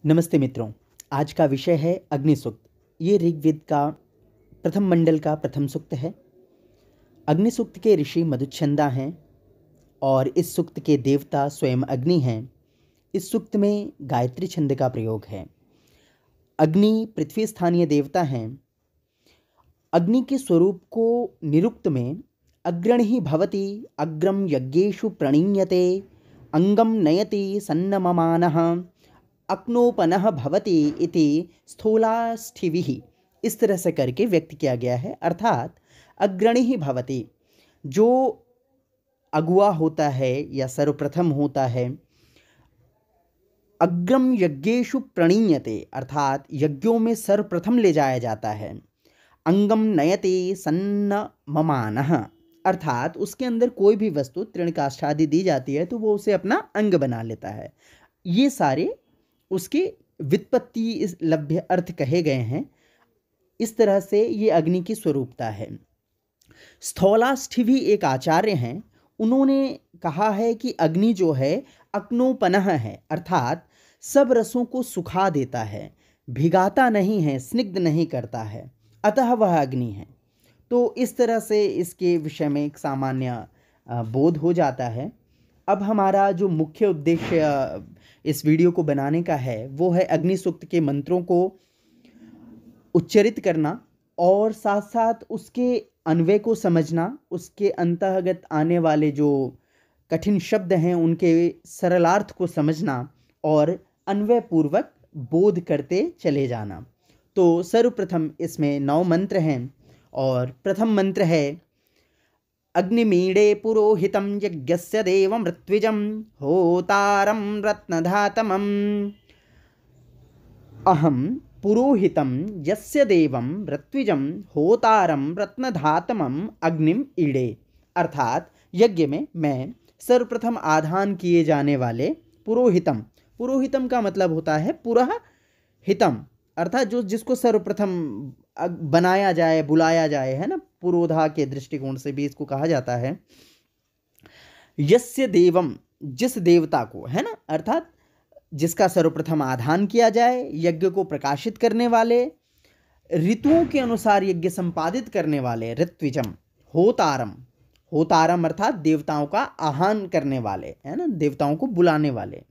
नमस्ते मित्रों। आज का विषय है अग्नि सूक्त। ये ऋग्वेद का प्रथम मंडल का प्रथम सूक्त है। अग्नि सूक्त के ऋषि मधुच्छंदा हैं और इस सूक्त के देवता स्वयं अग्नि हैं। इस सूक्त में गायत्री छंद का प्रयोग है। अग्नि पृथ्वी स्थानीय देवता हैं। अग्नि के स्वरूप को निरुक्त में अग्रणि भवति अग्रम यज्ञेषु प्रणीयते अंगम नयति सन्नममानः अक्नोपनः भवति इति स्थूलाष्ठिभिः इस तरह से करके व्यक्त किया गया है। अर्थात अग्रणी भवति, जो अगुआ होता है या सर्वप्रथम होता है। अग्रम यज्ञेषु प्रणीयते अर्थात यज्ञों में सर्वप्रथम ले जाया जाता है। अंगम नयति सन्नममानः अर्थात उसके अंदर कोई भी वस्तु तृणकाष्ठादि दी जाती है तो वो उसे अपना अंग बना लेता है। ये सारे उसके व्युत्पत्ति लभ्य अर्थ कहे गए हैं। इस तरह से ये अग्नि की स्वरूपता है। स्थौलाष्ठिवी एक आचार्य हैं, उन्होंने कहा है कि अग्नि जो है अक्नोपनः है अर्थात सब रसों को सुखा देता है, भिगाता नहीं है, स्निग्ध नहीं करता है, अतः वह अग्नि है। तो इस तरह से इसके विषय में एक सामान्य बोध हो जाता है। अब हमारा जो मुख्य उद्देश्य इस वीडियो को बनाने का है वो है अग्नि सूक्त के मंत्रों को उच्चरित करना और साथ साथ उसके अन्वय को समझना, उसके अंतर्गत आने वाले जो कठिन शब्द हैं उनके सरलार्थ को समझना और अन्वय पूर्वक बोध करते चले जाना। तो सर्वप्रथम इसमें 9 मंत्र हैं और प्रथम मंत्र है अग्निमीडे पुरोहितं यज्ञस्य देवं ऋत्विजं होतारं रत्नधातमम्। अहं पुरोहितं यस्य देवं ऋत्विजं होतारं रत्नधातमम् अग्निम ईडे अर्थात यज्ञ में मैं सर्वप्रथम आधान किए जाने वाले पुरोहितम, पुरोहितम का मतलब होता है पुरः हितम अर्थात जो जिसको सर्वप्रथम बनाया जाए, बुलाया जाए, है ना। पुरोधा के दृष्टिकोण से भी इसको कहा जाता है। यस्य देवम, जिस देवता को, है ना, अर्थात जिसका सर्वप्रथम आधान किया जाए, यज्ञ को प्रकाशित करने वाले, ऋतुओं के अनुसार यज्ञ संपादित करने वाले, ऋत्विजम, होतारम, होतारम अर्थात देवताओं का आह्वान करने वाले, है ना, देवताओं को बुलाने वाले।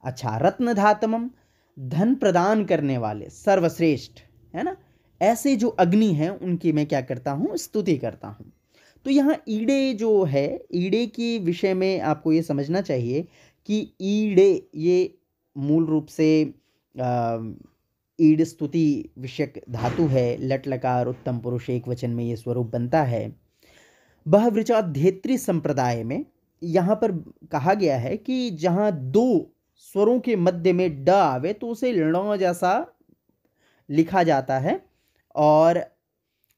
अच्छा, रत्नधातमम, धन प्रदान करने वाले, सर्वश्रेष्ठ, है ना। ऐसे जो अग्नि हैं उनकी मैं क्या करता हूँ, स्तुति करता हूँ। तो यहाँ ईड़े जो है, ईड़े के विषय में आपको ये समझना चाहिए कि ईड़े ये मूल रूप से ईड़ स्तुति विषयक धातु है। लट लकार उत्तम पुरुष एक वचन में ये स्वरूप बनता है। बहवृचाध्येत्री संप्रदाय में यहाँ पर कहा गया है कि जहाँ 2 स्वरों के मध्य में ड आवे तो उसे ण जैसा लिखा जाता है और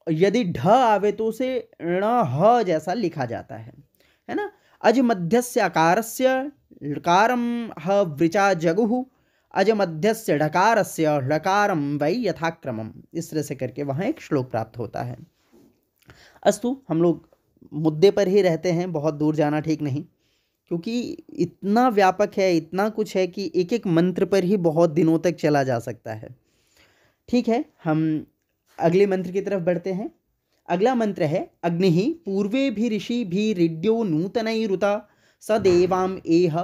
यदि ढ आवे तो उसे ण ह जैसा लिखा जाता है ना। अज मध्यस्य अकारस्य ऋकारम ह वृचा जगुः अज मध्यस्य ढकारस्य ढकारम वै यथाक्रमम इस तरह से करके वहाँ एक श्लोक प्राप्त होता है। अस्तु, हम लोग मुद्दे पर ही रहते हैं, बहुत दूर जाना ठीक नहीं, क्योंकि इतना व्यापक है, इतना कुछ है कि एक एक मंत्र पर ही बहुत दिनों तक चला जा सकता है। ठीक है, हम अगले मंत्र की तरफ बढ़ते हैं। अगला मंत्र है अग्निः पूर्वेभिऋषिभिरिड्यो नूतनैरुता स देवाम एह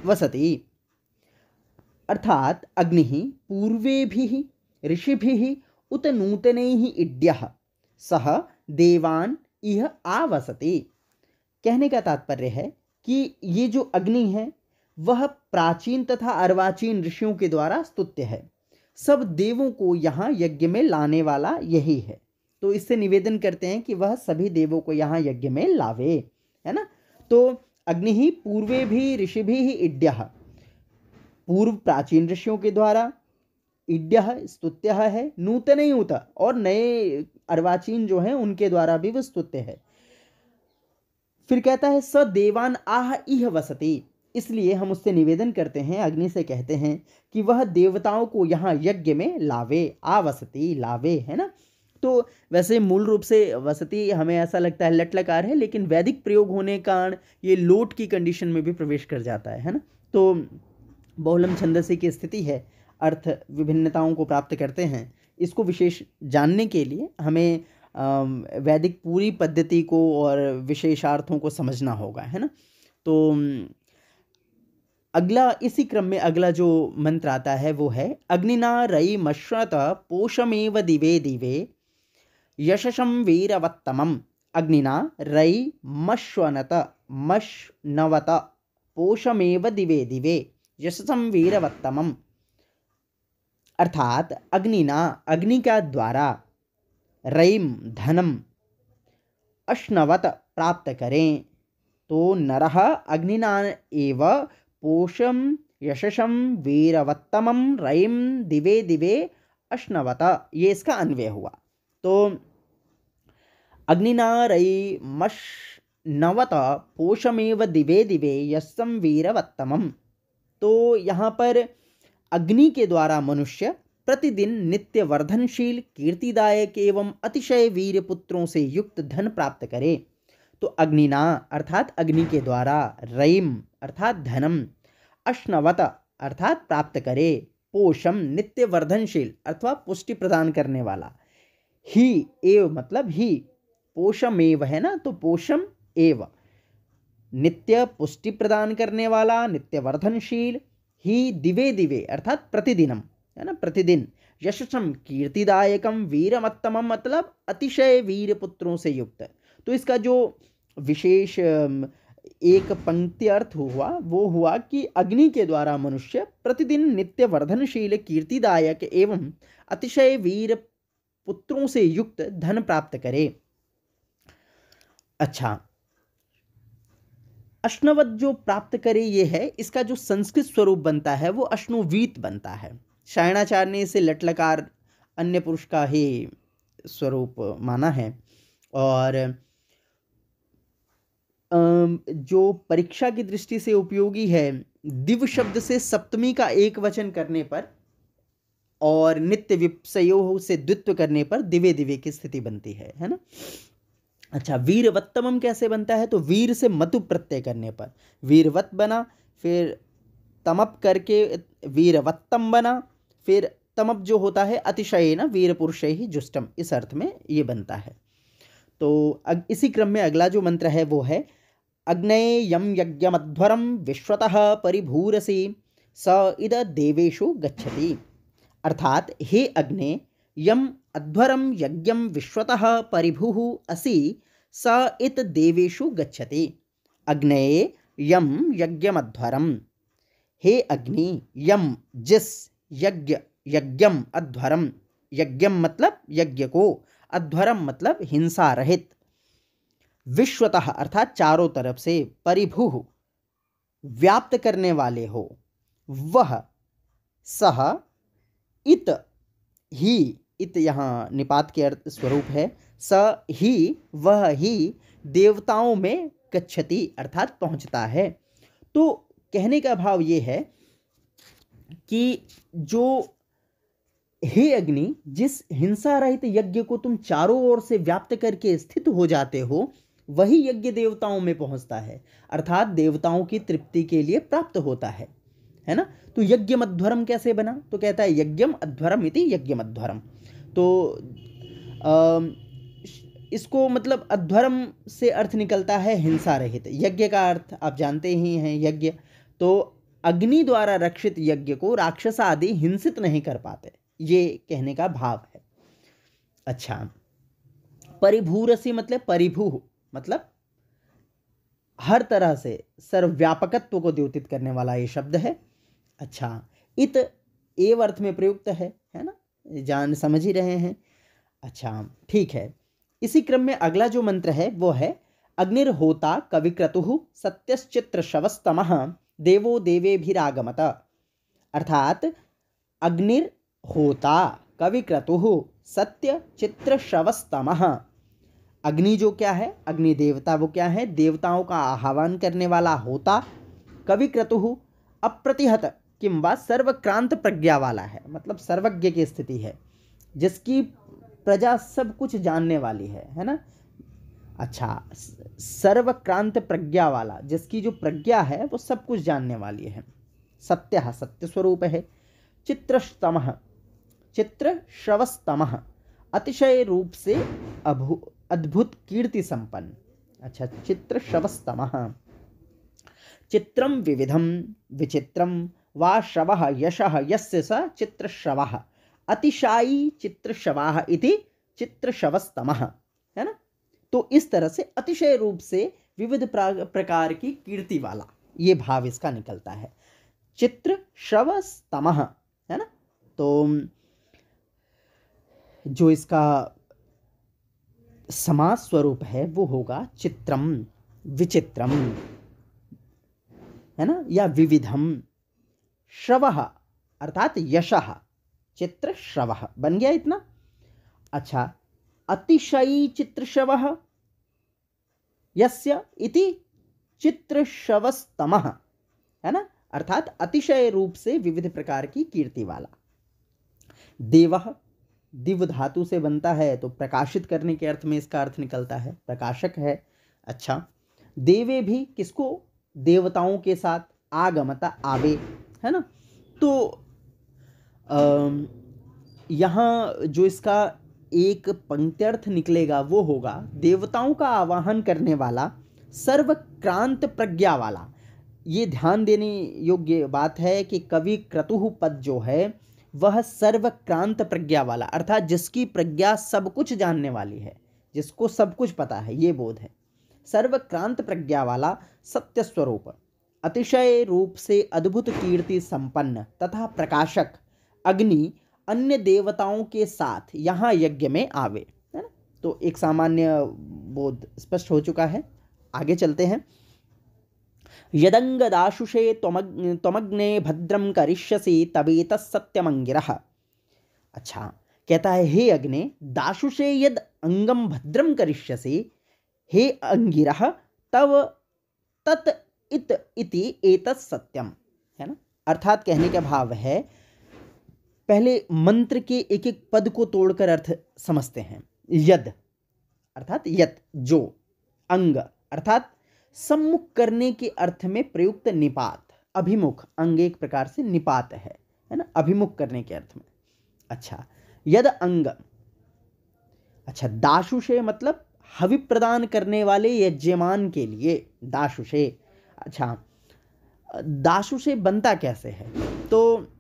वसति अर्थात अग्निः पूर्वेभिः ऋषिभिः उत नूतनैः इड्यः सह देवान इह आवसति। कहने का तात्पर्य है कि ये जो अग्नि है वह प्राचीन तथा अर्वाचीन ऋषियों के द्वारा स्तुत्य है। सब देवों को यहाँ यज्ञ में लाने वाला यही है। तो इससे निवेदन करते हैं कि वह सभी देवों को यहाँ यज्ञ में लावे, है ना। तो अग्नि पूर्वे भी ऋषि भी इड्यः, पूर्व प्राचीन ऋषियों के द्वारा, इड्यः स्तुत्य है, नूतनयुत और नए अर्वाचीन जो हैं उनके द्वारा भी वह स्तुत्य है। फिर कहता है स देवान आह इह वसति, इसलिए हम उससे निवेदन करते हैं, अग्नि से कहते हैं कि वह देवताओं को यहाँ यज्ञ में लावे, आवसति लावे, है ना। तो वैसे मूल रूप से वसति हमें ऐसा लगता है लट लकार है, लेकिन वैदिक प्रयोग होने के कारण ये लोट की कंडीशन में भी प्रवेश कर जाता है ना। तो बहुलम छंदसी की स्थिति है, अर्थ विभिन्नताओं को प्राप्त करते हैं, इसको विशेष जानने के लिए हमें वैदिक पूरी पद्धति को और विशेषार्थों को समझना होगा, है ना। तो अगला इसी क्रम में अगला जो मंत्र आता है वो है अग्निना रई मश्वत पोषमेव दिवे दिवे यशसं वीरवत्तमम्। अग्निना रई मश्वनत मश्नवत पोषमेव दिवे दिवे यशसं वीरवत्तमम्। अर्थात अग्निना अग्नि का द्वारा रईम धनम अश्नवत प्राप्त करें, तो नरः अग्निना एव पोषम यशसं वीरवत्तमं रईम दिवे दिवे अश्नवत, ये इसका अन्वय हुआ। तो अग्निना रई मश्नवत पोषमेव दिवे दिवे यशसं वीरवत्तमम्। तो यहाँ पर अग्नि के द्वारा मनुष्य प्रतिदिन नित्य वर्धनशील कीर्तिदायक एवं अतिशय वीर पुत्रों से युक्त धन प्राप्त करे। तो अग्निना अर्थात अग्नि के द्वारा, रईम अर्थात धनम, अश्नवत अर्थात प्राप्त करे, पोषम नित्य वर्धनशील अथवा पुष्टि प्रदान करने वाला, ही एव मतलब ही, पोषम एव है ना, तो पोषम एव नित्य पुष्टि प्रदान करने वाला, नित्य वर्धनशील, ही दिवे दिवे अर्थात प्रतिदिनम, है ना, प्रतिदिन, यशसम कीर्तिदायकम वीरमत्तमम मतलब अतिशय वीर पुत्रों से युक्त। तो इसका जो विशेष एक पंक्ति अर्थ हुआ वो हुआ कि अग्नि के द्वारा मनुष्य प्रतिदिन नित्य वर्धनशील कीर्तिदायक एवं अतिशय वीर पुत्रों से युक्त धन प्राप्त करे। अच्छा, अश्नवत जो प्राप्त करे ये है, इसका जो संस्कृत स्वरूप बनता है वो अश्नुवीत बनता है। शायणाचार्य ने इसे लटलकार अन्य पुरुष का ही स्वरूप माना है। और जो परीक्षा की दृष्टि से उपयोगी है, दिव शब्द से सप्तमी का एक वचन करने पर और नित्य विपसयो से द्वित्व करने पर दिवे दिवे की स्थिति बनती है ना। अच्छा, वीरवत्तमम कैसे बनता है, तो वीर से मतु प्रत्यय करने पर वीरवत बना, फिर तमप करके वीरवत्तम बना, फिर तमप जो होता है अतिशय ना वीर पुरुष ही जुष्टम, इस अर्थ में ये बनता है। तो इसी क्रम में अगला जो मंत्र है वो है अग्नये यम यज्ञमध्वरम विश्वतः परिभूरसि स इद देवेषु गच्छति। अर्थात हे अग्ने यम अध्वरम यज्ञम विश्वतः परिभुः असि स इत देवेषु गच्छति। अग्नये यम यज्ञमध्वरम, हे अग्नि, यम जिस, यज्ञ यज्ञम अध्वरम, यज्ञम मतलब यज्ञ को, अध्वरम मतलब हिंसा रहित, विश्वतः अर्थात चारों तरफ से, परिभुः व्याप्त करने वाले हो, वह, सह, इत ही, इत यहाँ निपात के अर्थ स्वरूप है, स ही वह ही देवताओं में गच्छति अर्थात पहुंचता है। तो कहने का भाव ये है कि जो हे अग्नि, जिस हिंसा रहित यज्ञ को तुम चारों ओर से व्याप्त करके स्थित हो जाते हो, वही यज्ञ देवताओं में पहुंचता है, अर्थात देवताओं की तृप्ति के लिए प्राप्त होता है ना। तो यज्ञम अध्वरम कैसे बना, तो कहता है यज्ञम अध्वरम इति यज्ञम अध्वरम। तो इसको मतलब अध्वरम से अर्थ निकलता है हिंसा रहित। यज्ञ का अर्थ आप जानते ही हैं, यज्ञ, तो अग्नि द्वारा रक्षित यज्ञ को राक्षस आदि हिंसित नहीं कर पाते, ये कहने का भाव है। अच्छा, परिभूरसि मतलब परिभू मतलब हर तरह से सर्वव्यापकत्व को द्योतित करने वाला ये शब्द है। अच्छा, इत एव अर्थ में प्रयुक्त है ना, जान समझ ही रहे हैं। अच्छा, ठीक है। इसी क्रम में अगला जो मंत्र है वो है अग्निर्होता कविक्रतुः सत्यश्चित्रशवस्तमः देवो देवेभिरागमत। अर्थात अग्निर्होता कविक्रतुः सत्यचित्रशवस्तमः, अग्नि जो क्या है, अग्नि देवता वो क्या है, देवताओं का आह्वान करने वाला होता, कविक्रतुः अप्रतिहत किंवा सर्वक्रांत प्रज्ञा वाला है, मतलब सर्वज्ञ की स्थिति है, जिसकी प्रजा सब कुछ जानने वाली है ना। अच्छा, सर्वक्रांत प्रज्ञा वाला, जिसकी जो प्रज्ञा है वो सब कुछ जानने वाली है। सत्यः सत्य स्वरूप है। चित्रस्तमः चित्रश्रवस्तमः अतिशय रूप से अद्भुत कीर्ति संपन्न। अच्छा, चित्रश्रवस्तमः। चित्रम विविधम विचित्रम वा श्रवः यशः यस्य स चित्रश्रवः अतिशायी चित्रश्रवाः इति चित्रश्रवस्तमः, है ना। तो इस तरह से अतिशय रूप से विविध प्रकार की कीर्ति वाला, ये भाव इसका निकलता है। चित्रश्रवस्तमः, है ना। तो जो इसका समास स्वरूप है वो होगा चित्रम विचित्रम, है ना, या विविधम। श्रवः अर्थात यशः, चित्र श्रवः बन गया इतना। अच्छा, अतिशयी चित्रश्रवः यस्य इति चित्रश्रवस्तमः, है ना, अर्थात अतिशय रूप से विविध प्रकार की कीर्ति वाला। देवः दिव धातु से बनता है, तो प्रकाशित करने के अर्थ में इसका अर्थ निकलता है, प्रकाशक है। अच्छा, देवे भी किसको, देवताओं के साथ, आगमता आवे, है ना। तो यहाँ जो इसका एक पंक्त्यर्थ निकलेगा वो होगा देवताओं का आवाहन करने वाला, सर्वक्रांत प्रज्ञा वाला। ये ध्यान देने योग्य बात है कि कवि क्रतुः पद जो है वह सर्वक्रांत प्रज्ञा वाला, अर्थात जिसकी प्रज्ञा सब कुछ जानने वाली है, जिसको सब कुछ पता है, ये बोध है। सर्वक्रांत प्रज्ञा वाला सत्य स्वरूप, अतिशय रूप से अद्भुत कीर्ति संपन्न तथा प्रकाशक अग्नि अन्य देवताओं के साथ यहाँ यज्ञ में आवे, है ना। तो एक सामान्य बोध स्पष्ट हो चुका है। आगे चलते हैं। यदंगदाशुषे त्वमग्ने भद्रम करिष्यसि तवेतः सत्यमंगिरः। अच्छा, कहता है हे अग्ने, दाशुषे यद अंगम भद्रम करिष्यसि, हे अंगिरः तव तत् इत इति एतत् सत्यम, है ना। अर्थात कहने का भाव है, पहले मंत्र के एक एक पद को तोड़कर अर्थ समझते हैं। यद अर्थात यत, जो, अंग अर्थात सम्मुख करने के अर्थ में प्रयुक्त निपात, अभिमुख, अंग एक प्रकार से निपात है ना, अभिमुख करने के अर्थ में। अच्छा, यद अंग। अच्छा, दाशुषे मतलब हवि प्रदान करने वाले यजमान के लिए दाशुषे। अच्छा, दाशुषे बनता कैसे है, तो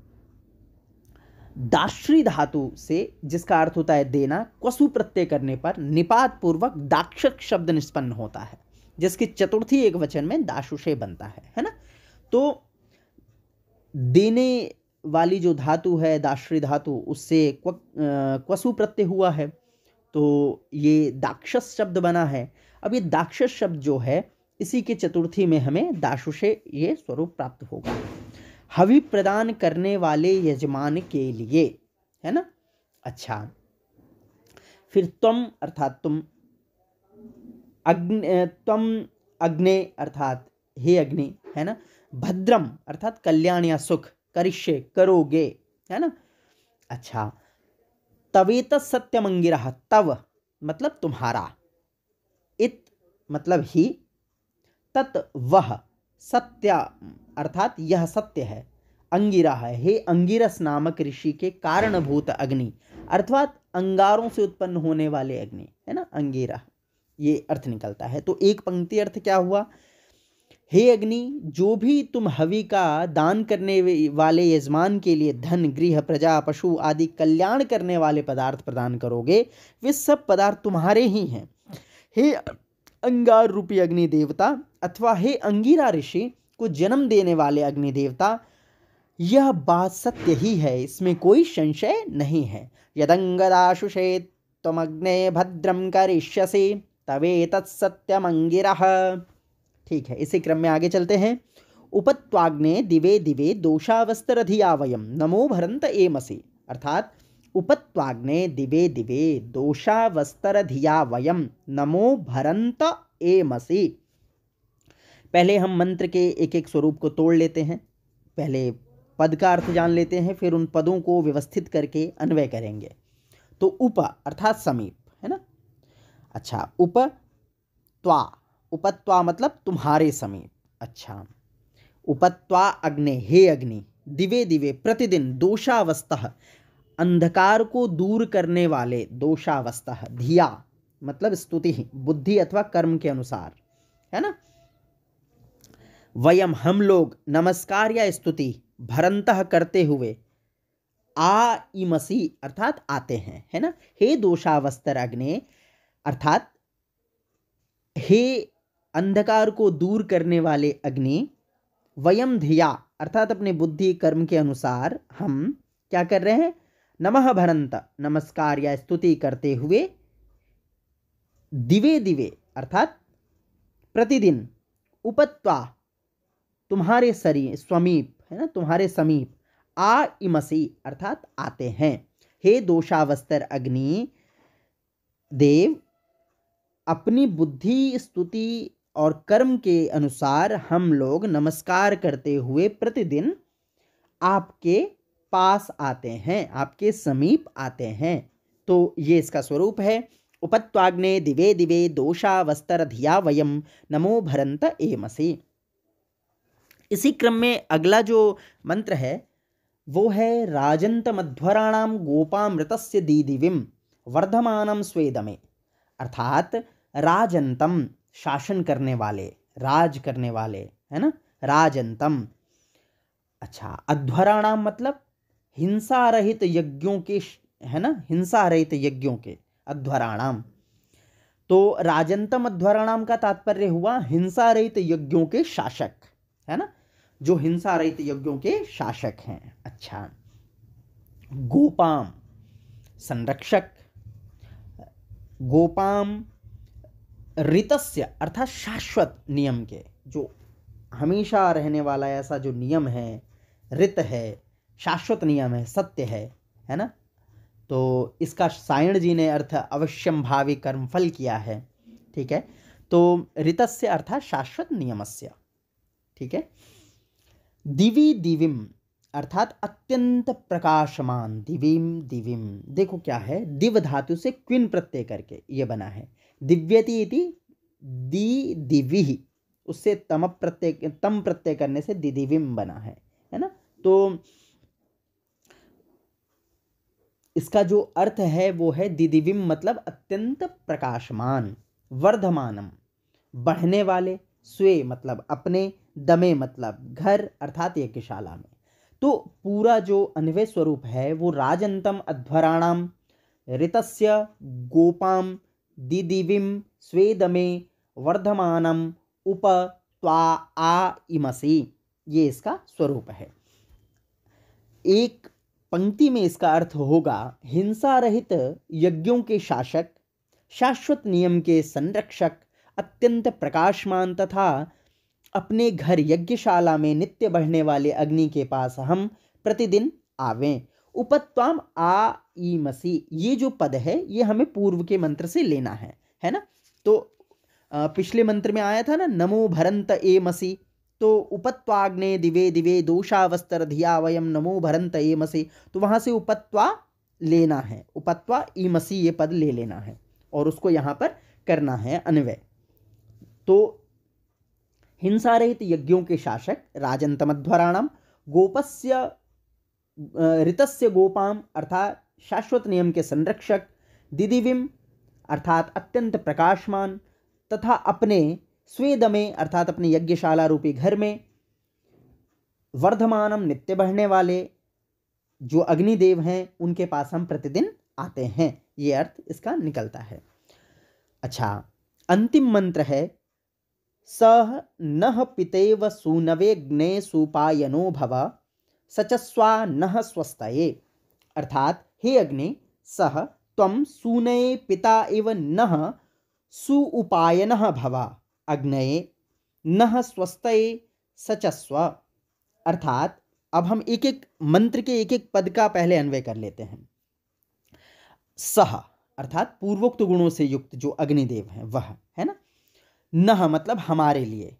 दाश्री धातु से, जिसका अर्थ होता है देना, क्वसु प्रत्यय करने पर निपात पूर्वक दाक्षक शब्द निष्पन्न होता है, जिसकी चतुर्थी एक वचन में दाशुषे बनता है ना। तो देने वाली जो धातु है दाश्री धातु, उससे क्वसु प्रत्यय हुआ है, तो ये दाक्षस शब्द बना है। अब ये दाक्षस शब्द जो है, इसी के चतुर्थी में हमें दाशुषे ये स्वरूप प्राप्त होगा, हवि प्रदान करने वाले यजमान के लिए, है ना। अच्छा, फिर त्वम अर्थात तुम, त्वम अग्ने अर्थात हे अग्नि, है ना। भद्रम अर्थात कल्याण या सुख, करिष्ये करोगे, है ना। अच्छा, तवेतः सत्यमंगिरः, तव मतलब तुम्हारा, इत मतलब ही, तत् वह, सत्य अर्थात यह सत्य है, अंगिरा है, हे अंगिरस नामक ऋषि के कारणभूत अग्नि, अर्थात अंगारों से उत्पन्न होने वाले अग्नि, है ना, अंगिरा, ये अर्थ निकलता है। तो एक पंक्ति अर्थ क्या हुआ, हे अग्नि, जो भी तुम हवि का दान करने वाले यजमान के लिए धन, गृह, प्रजा, पशु आदि कल्याण करने वाले पदार्थ प्रदान करोगे, वे सब पदार्थ तुम्हारे ही हैं। हे अंगार रूपी अग्नि देवता अथवा हे अंगिरा ऋषि को जन्म देने वाले अग्नि देवता, यह बात सत्य ही है, इसमें कोई संशय नहीं है। यदंगदाशुषे त्वमग्ने भद्रम करिष्यसि तवेतत् सत्यमंगिरः। ठीक है, इसी क्रम में आगे चलते हैं। उपत्वाग्ने दिवे दिवे दोषावस्तरधिया वयम नमो भरंत एमसि, अर्थात उपत्वाग्ने दिवे दिवे दोषावस्तरधिया वयम नमो भरंत एमसि। पहले हम मंत्र के एक एक स्वरूप को तोड़ लेते हैं, पहले पद का अर्थ जान लेते हैं, फिर उन पदों को व्यवस्थित करके अन्वय करेंगे। तो उप अर्थात समीप, है ना। अच्छा, उपत्वा, उपत्वा मतलब तुम्हारे समीप। अच्छा, उपत्वा अग्ने, हे अग्नि, दिवे दिवे प्रतिदिन, दोषावस्थः अंधकार को दूर करने वाले, दोषावस्थः धिया मतलब स्तुति, बुद्धि अथवा कर्म के अनुसार, है ना। वयम हम लोग, नमस्कार या स्तुति, भरंतः करते हुए, आ इमसी अर्थात आते हैं, है ना। हे दोषावस्तर अग्ने अर्थात हे अंधकार को दूर करने वाले अग्नि, वयम धिया अर्थात अपने बुद्धि कर्म के अनुसार हम क्या कर रहे हैं, नमः भरंत नमस्कार या स्तुति करते हुए, दिवे दिवे अर्थात प्रतिदिन, उपत्वा तुम्हारे समीप, है ना, तुम्हारे समीप, आ इमसी अर्थात आते हैं। हे दोषावस्तर अग्नि देव, अपनी बुद्धि स्तुति और कर्म के अनुसार हम लोग नमस्कार करते हुए प्रतिदिन आपके पास आते हैं, आपके समीप आते हैं। तो ये इसका स्वरूप है। उपत्वाग्ने दिवे दिवे दोषावस्तर धिया वयम नमो भरंत एमसि। इसी क्रम में अगला जो मंत्र है वो है राजंत मध्वराणाम गोपामृतस्य दीदिविम वर्धमानम स्वेदमे, अर्थात राजंतम शासन करने वाले, राज करने वाले, है ना, राजंतम। अच्छा, अध्वराणाम मतलब हिंसा रहित यज्ञों के, है ना, हिंसा रहित यज्ञों के, अध्वराणाम। तो राजंतम अध्वराणाम का तात्पर्य हुआ हिंसा रहित यज्ञों के शासक, है ना, जो हिंसा रहित यज्ञों के शासक हैं। अच्छा, गोपाम संरक्षक, गोपाम ऋतस्य अर्थात शाश्वत नियम के, जो हमेशा रहने वाला ऐसा जो नियम है, ऋत है, शाश्वत नियम है, सत्य है ना। तो इसका सायण जी ने अर्थ अवश्यम भावी कर्मफल किया है, ठीक है। तो ऋतस्य अर्थात शाश्वत नियमस्य, ठीक है। दिवि दिविम अर्थात अत्यंत प्रकाशमान, दिविम दिविम, देखो क्या है, दिव धातु से क्विन प्रत्यय करके ये बना है, दिव्यति इति दी दिवि, उससे तम प्रत्यय करने से दिदिविम बना है ना। तो इसका जो अर्थ है वो है दिदिविम मतलब अत्यंत प्रकाशमान, वर्धमानम बढ़ने वाले, स्वे मतलब अपने, दमे मतलब घर अर्थात यज्ञशाला में। तो पूरा जो अन्वय स्वरूप है वो राजंतम अध्वराणाम ऋतस्य गोपाम दिदिविम स्वेदमे वर्धमानम उप त्वा आ इमसी, ये इसका स्वरूप है। एक पंक्ति में इसका अर्थ होगा हिंसा रहित यज्ञों के शासक, शाश्वत नियम के संरक्षक, अत्यंत प्रकाशमान तथा अपने घर यज्ञशाला में नित्य बढ़ने वाले अग्नि के पास हम प्रतिदिन आवें। उपत्वाम आ ईमसी, ये जो पद है ये हमें पूर्व के मंत्र से लेना है ना। तो पिछले मंत्र में आया था ना, नमो भरंत एमसी, तो उपत्वाग्ने दिवे दिवे दोषावस्तर धिया वयम नमो भरंत एमसी, तो वहां से उपत्वा लेना है, उपत्वा ईमसी ये पद ले लेना है और उसको यहां पर करना है अन्वय। तो हिंसा रहित यज्ञों के शासक राजंतमध्वराणाम, गोपस्य ऋतस्य गोपाम अर्थात शाश्वत नियम के संरक्षक, दिदिविम अर्थात अत्यंत प्रकाशमान तथा अपने स्वेदमे अर्थात अपने यज्ञशाला रूपी घर में, वर्धमानम नित्य बढ़ने वाले जो अग्निदेव हैं उनके पास हम प्रतिदिन आते हैं, ये अर्थ इसका निकलता है। अच्छा, अंतिम मंत्र है सह नः पितेव सूनवे ग्ने सुपायनो भव सचस्वा नः स्वस्तये, अर्थात हे अग्नि सह त्वं सूनये पिता एव नः सुउपायनः भव अग्नये नः स्वस्तये सचस्व। अर्थात अब हम एक एक मंत्र के एक एक पद का पहले अन्वय कर लेते हैं। सह अर्थात पूर्वोक्त गुणों से युक्त जो अग्निदेव हैं वह, है ना। नह मतलब हमारे लिए,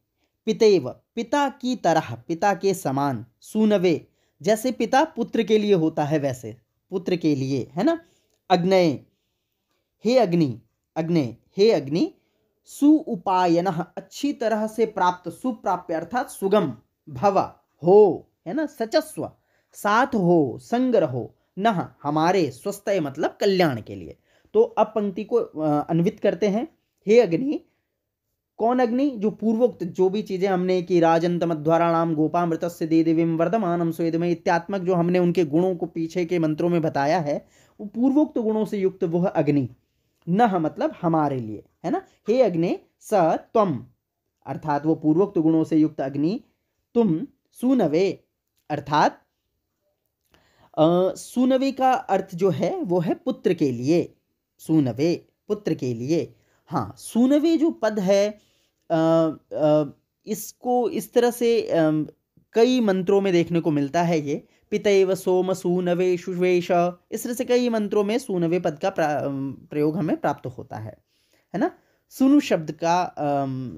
पितेव पिता की तरह, पिता के समान, सूनवे जैसे पिता पुत्र के लिए होता है वैसे पुत्र के लिए, है ना। अग्नये हे अग्नि, अग्ने हे अग्नि, सुउपायनः अच्छी तरह से प्राप्त, सुप्राप्य अर्थात सुगम, भव हो, है ना, सचस्व साथ हो, संग रहो, नः हमारे, स्वस्थय मतलब कल्याण के लिए। तो अब पंक्ति को अन्वित करते हैं। हे अग्नि, कौन अग्नि? जो पूर्वोक्त जो भी चीजें हमने कि राजंतमध्वराणाम गोपामृतस्य दे देवीम वर्धमानम स्वेदमय इत्यात्मक जो हमने उनके गुणों को पीछे के मंत्रों में बताया है, वो पूर्वोक्त गुणों से युक्त वह अग्नि, नः मतलब हमारे लिए, है ना। हे अग्नि स त्वम, अर्थात वो पूर्वोक्त गुणों से युक्त अग्नि, तुम सूनवे, अर्थात सूनवे का अर्थ जो है वो है पुत्र के लिए, सूनवे पुत्र के लिए। हाँ, सूनवे जो पद है इसको इस तरह से कई मंत्रों में देखने को मिलता है। ये पितैव सोम सूनवे शुवेश, इस तरह से कई मंत्रों में सूनवे पद का प्रयोग हमें प्राप्त होता है ना। सुनु शब्द का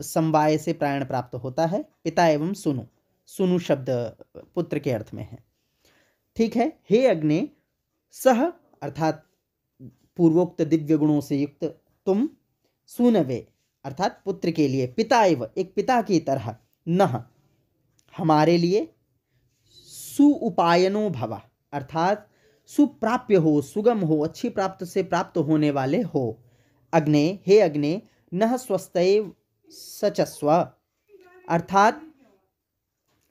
समवाय से प्रायण प्राप्त होता है, पिता एवं सुनु, सुनु शब्द पुत्र के अर्थ में है। ठीक है। हे अग्नि सह, अर्थात पूर्वोक्त दिव्य गुणों से युक्त, तुम सूनवे अर्थात पुत्र के लिए, पिता एव एक पिता की तरह, नः हमारे लिए, सुउपायनो भव अर्थात सुप्राप्य हो, सुगम हो, अच्छी प्राप्त से प्राप्त होने वाले हो। अग्ने, हे अग्ने, नः स्वस्तैव सचस्व अर्थात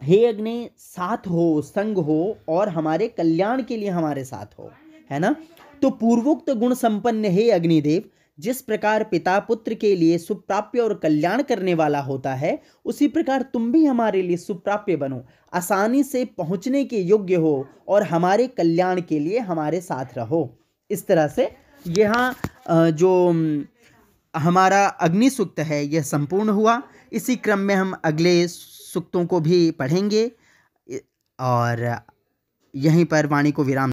हे अग्नि साथ हो, संग हो और हमारे कल्याण के लिए हमारे साथ हो, है ना। तो पूर्वोक्त गुण संपन्न हे अग्निदेव, जिस प्रकार पिता पुत्र के लिए सुप्राप्य और कल्याण करने वाला होता है, उसी प्रकार तुम भी हमारे लिए सुप्राप्य बनो, आसानी से पहुंचने के योग्य हो और हमारे कल्याण के लिए हमारे साथ रहो। इस तरह से यहाँ जो हमारा अग्नि सूक्त है यह संपूर्ण हुआ। इसी क्रम में हम अगले सूक्तों को भी पढ़ेंगे और यहीं पर वाणी को विराम